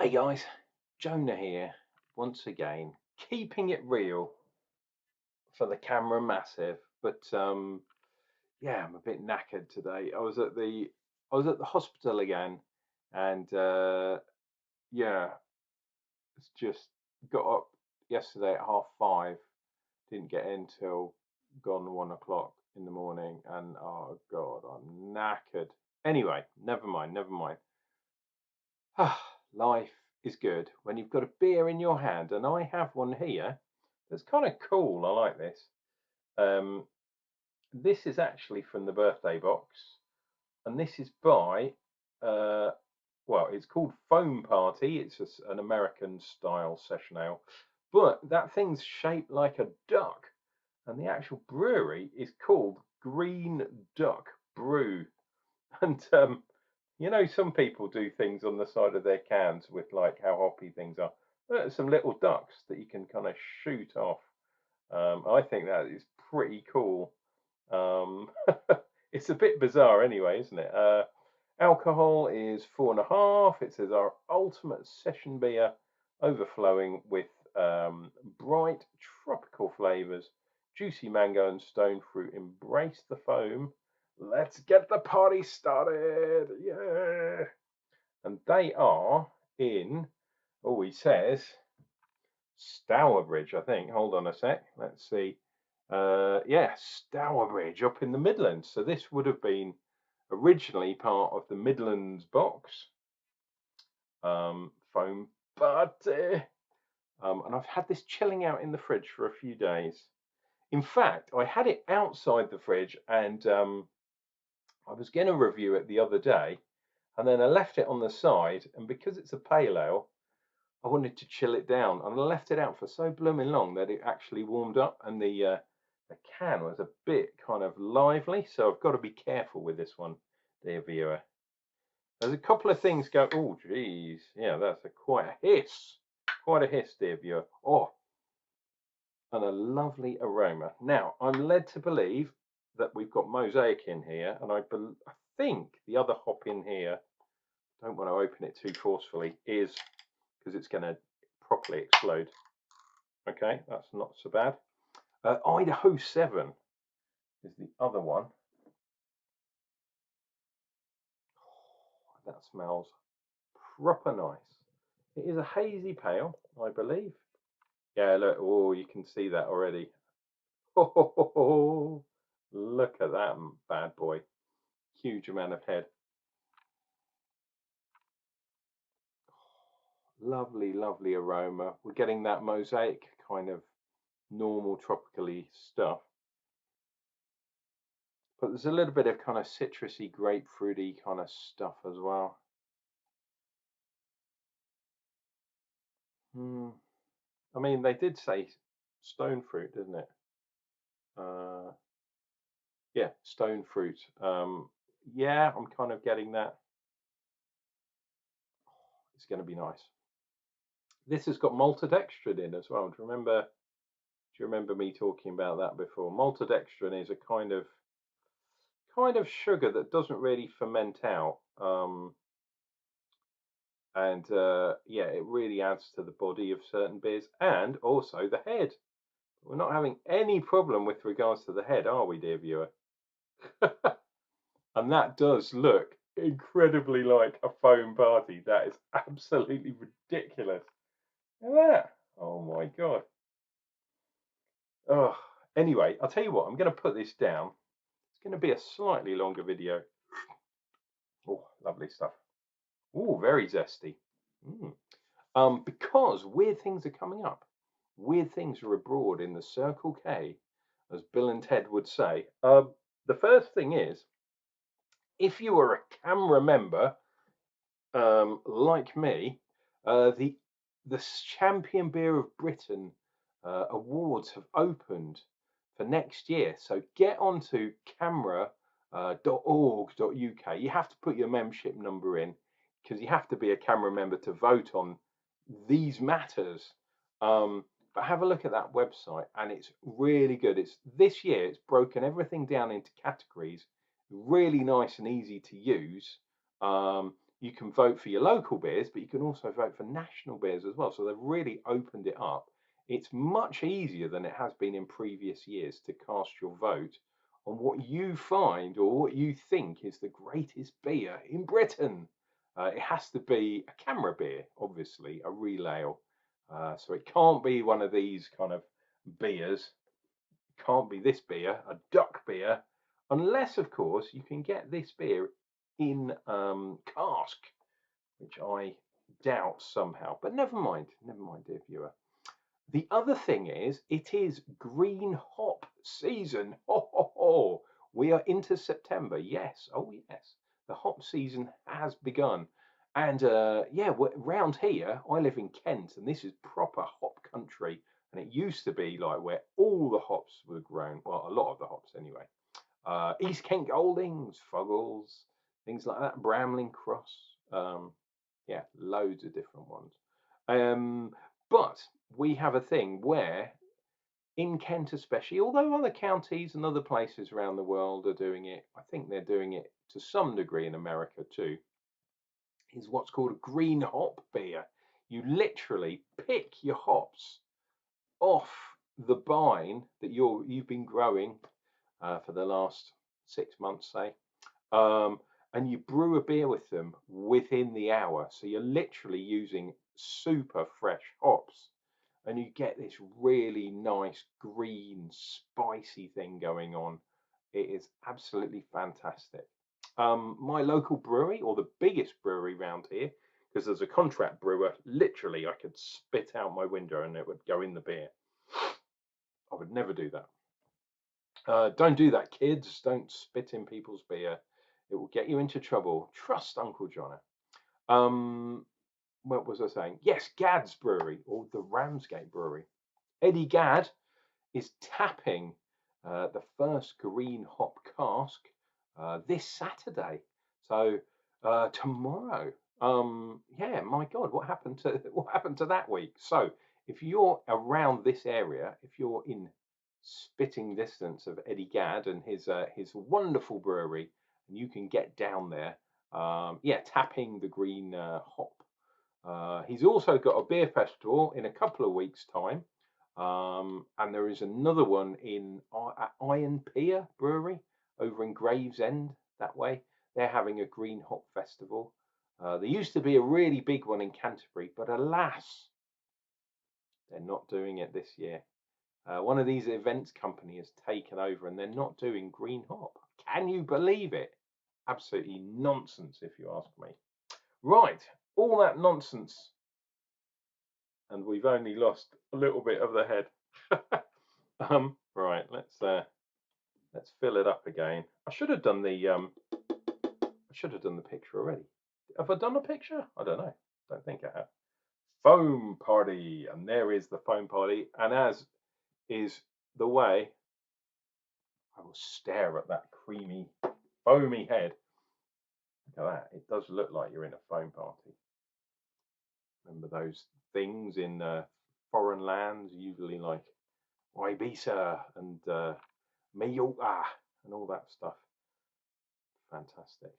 Hey guys, Jonah here once again, keeping it real for the camera massive. But yeah, I'm a bit knackered today. I was at the hospital again, and yeah, it's just got up yesterday at 5:30. Didn't get in till gone 1 o'clock in the morning, and oh god, I'm knackered. Anyway, never mind, never mind. Life is good when you've got a beer in your hand, and I have one here that's kind of cool. I like this. Um, this is actually from the birthday box, and this is by, uh, well, it's called Foam Party. It's an American style session ale, but that thing's shaped like a duck, and the actual brewery is called Green Duck Brew. And you know, some people do things on the side of their cans with like how hoppy things are. There's some little ducks that you can kind of shoot off. I think that is pretty cool. Um, it's a bit bizarre anyway, isn't it? Alcohol is 4.5. It says our ultimate session beer, overflowing with bright tropical flavors, juicy mango and stone fruit. Embrace the foam. Let's get the party started. Yeah. And they are in, oh, he says Stourbridge, I think. Hold on a sec. Let's see. Yeah, Stourbridge up in the Midlands. So this would have been originally part of the Midlands box. Foam party. And I've had this chilling out in the fridge for a few days. In fact, I had it outside the fridge, and I was going to review it the other day, and then I left it on the side, and because it's a pale ale, I wanted to chill it down, and I left it out for so blooming long that it actually warmed up, and the can was a bit kind of lively, so I've got to be careful with this one, dear viewer. There's a couple of things go. Oh, geez, yeah, that's quite a hiss, dear viewer. Oh, and a lovely aroma. Now, I'm led to believe that we've got mosaic in here, and I think the other hop in here, don't want to open it too forcefully, is because it's going to properly explode. Okay, that's not so bad. Idaho 7 is the other one. Oh, that smells proper nice. It is a hazy pale, I believe. Yeah, look, oh, you can see that already. Oh, look at that bad boy. Huge amount of head. Lovely, lovely aroma. We're getting that mosaic kind of normal tropically stuff. But there's a little bit of kind of citrusy, grapefruity kind of stuff as well. I mean, they did say stone fruit, didn't it? Yeah, stone fruit. Yeah, I'm kind of getting that. It's going to be nice. This has got maltodextrin in as well. Do you remember me talking about that before? Maltodextrin is a kind of sugar that doesn't really ferment out. And yeah, it really adds to the body of certain beers and also the head. We're not having any problem with regards to the head, are we, dear viewer? And that does look incredibly like a foam party. That is absolutely ridiculous. Look at that. Oh my god. Oh, anyway, I'll tell you what, I'm going to put this down. It's going to be a slightly longer video. Oh, lovely stuff. Oh, very zesty. Because weird things are coming up. Weird things are abroad in the Circle K, as Bill and Ted would say. The first thing is, if you are a camera member, like me, the Champion Beer of Britain awards have opened for next year. So get onto camera.org.uk. You have to put your membership number in because you have to be a camera member to vote on these matters. But have a look at that website, and it's really good. It's this year. It's broken everything down into categories, really nice and easy to use. you can vote for your local beers, but you can also vote for national beers as well. So they've really opened it up. It's much easier than it has been in previous years to cast your vote on what you find or what you think is the greatest beer in Britain. It has to be a camera beer, obviously, a real ale. So it can't be one of these kind of beers. It can't be this beer, a duck beer, unless, of course, you can get this beer in cask, which I doubt somehow. But never mind, dear viewer. The other thing is, it is green hop season. Ho, ho, ho. We are into September. Yes, oh yes, the hop season has begun. And yeah, round here, I live in Kent, and this is proper hop country. And it used to be like where all the hops were grown. Well, a lot of the hops anyway. East Kent Goldings, Fuggles, things like that. Bramling Cross. Yeah, loads of different ones. But we have a thing where in Kent especially, although other counties and other places around the world are doing it, I think they're doing it to some degree in America too, is what's called a green hop beer. You literally pick your hops off the vine that you've been growing for the last 6 months, say, and you brew a beer with them within the hour. So you're literally using super fresh hops, and you get this really nice green spicy thing going on. It is absolutely fantastic. My local brewery, or the biggest brewery around here, because there's a contract brewer, literally I could spit out my window and it would go in the beer. I would never do that. Don't do that, kids. Don't spit in people's beer. It will get you into trouble. Trust Unclejona. What was I saying? Yes, Gadd's Brewery, or the Ramsgate Brewery. Eddie Gadd is tapping the first green hop cask this Saturday. So tomorrow. Yeah, my God, what happened to that week? So if you're around this area, if you're in spitting distance of Eddie Gadd and his wonderful brewery, and you can get down there, yeah, tapping the green hop. He's also got a beer festival in a couple of weeks' time. And there is another one at Iron Pier Brewery over in Gravesend, that way. They're having a green hop festival. There used to be a really big one in Canterbury, but alas, they're not doing it this year. One of these events company has taken over and they're not doing green hop. Can you believe it? Absolutely nonsense, if you ask me. Right, all that nonsense, and we've only lost a little bit of the head. Right, let's fill it up again. I should have done the picture already. Have I done a picture? I don't know. Don't think I have. Foam party, and there is the foam party. And as is the way, I will stare at that creamy, foamy head. Look at that. It does look like you're in a foam party. Remember those things in foreign lands, usually like Ibiza and Mallorca and all that stuff. Fantastic.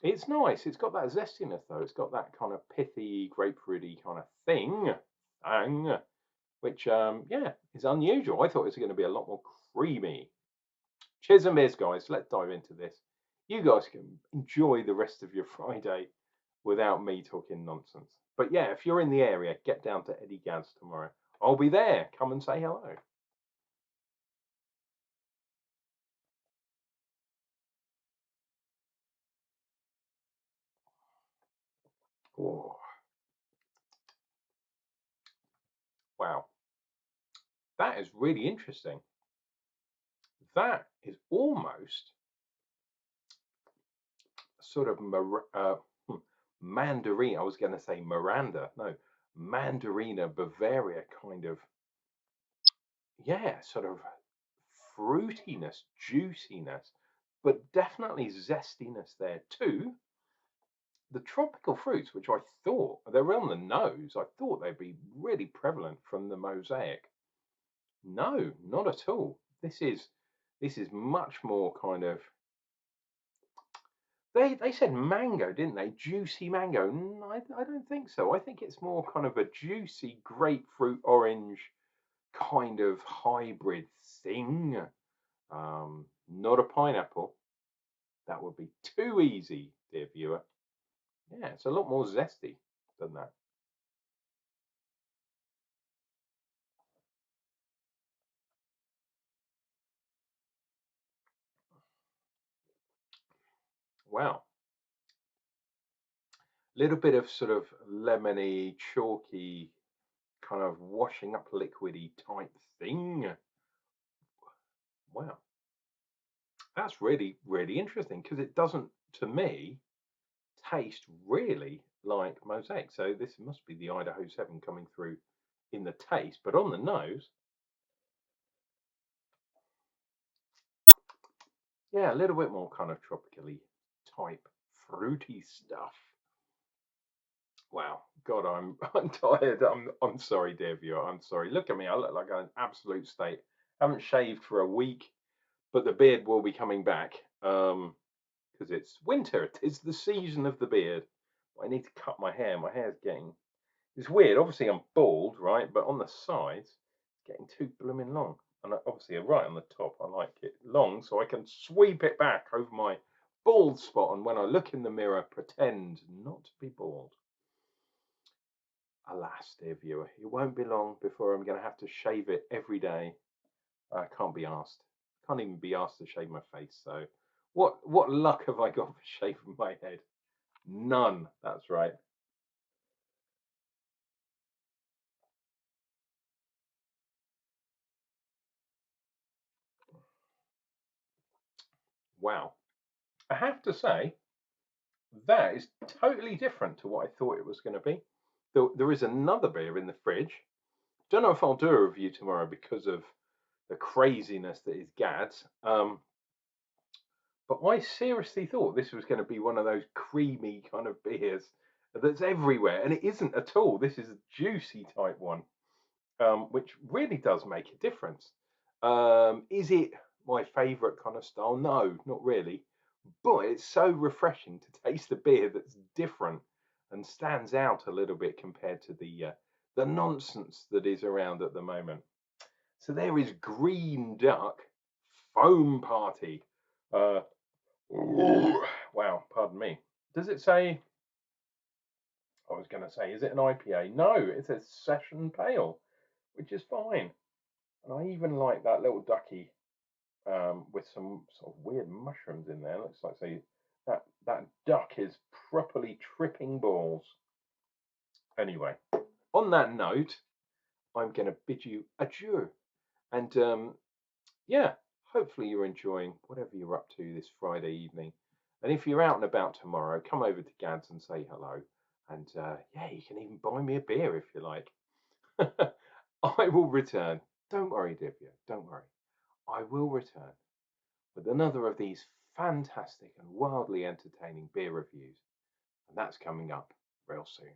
It's nice. It's got that zestiness though. It's got that kind of pithy, grapefruity kind of thing, which yeah, is unusual. I thought it was going to be a lot more creamy. Cheers and beers, guys. Let's dive into this. You guys can enjoy the rest of your Friday without me talking nonsense. But yeah, if you're in the area, get down to Eddie Gadd's tomorrow. I'll be there. Come and say hello. Oh, wow. That is really interesting. That is almost sort of mandarin. I was going to say Miranda. No, Mandarina Bavaria kind of, yeah, sort of fruitiness, juiciness, but definitely zestiness there too. The tropical fruits, which I thought they're on the nose, I thought they'd be really prevalent from the mosaic. No, not at all. This is much more kind of They said mango, didn't they? Juicy mango. I don't think so. I think it's more kind of a juicy grapefruit orange kind of hybrid thing. Not a pineapple. That would be too easy, dear viewer. Yeah, it's a lot more zesty than that. Wow. Little bit of sort of lemony, chalky, kind of washing up liquidy type thing. Wow. That's really, really interesting because it doesn't, to me, taste really like Mosaic. So this must be the Idaho 7 coming through in the taste, but on the nose, yeah, a little bit more kind of tropically type fruity stuff. Wow, God, I'm tired. I'm sorry, dear viewer. I'm sorry. Look at me. I look like an absolute state. Haven't shaved for a week, but the beard will be coming back. Because it's winter. It is the season of the beard. I need to cut my hair. My hair's getting. It's weird. Obviously, I'm bald, right? But on the sides, it's getting too blooming long. And obviously, right on the top, I like it long so I can sweep it back over my bald spot. And when I look in the mirror, pretend not to be bald. Alas, dear viewer, it won't be long before I'm going to have to shave it every day. I can't be asked. Can't even be asked to shave my face. So, what luck have I got for shaving my head? None. That's right. Wow. I have to say that is totally different to what I thought it was going to be. There is another beer in the fridge. Don't know if I'll do a review tomorrow because of the craziness that is Gads. But I seriously thought this was going to be one of those creamy kind of beers that's everywhere, and it isn't at all. This is a juicy type one, which really does make a difference. Is it my favourite kind of style? No, not really. But it's so refreshing to taste a beer that's different and stands out a little bit compared to the nonsense that is around at the moment. So there is Green Duck Foam Party. Uh, wow, pardon me. Does it say? I was going to say, is it an IPA? No, it says Session Pale, which is fine. And I even like that little ducky with some sort of weird mushrooms in there. Looks like say that duck is properly tripping balls. Anyway, on that note, I'm going to bid you adieu. And yeah, hopefully you're enjoying whatever you're up to this Friday evening. And if you're out and about tomorrow, come over to Gads and say hello. And yeah, you can even buy me a beer if you like. I will return. Don't worry, Divya. Don't worry. I will return with another of these fantastic and wildly entertaining beer reviews. And that's coming up real soon.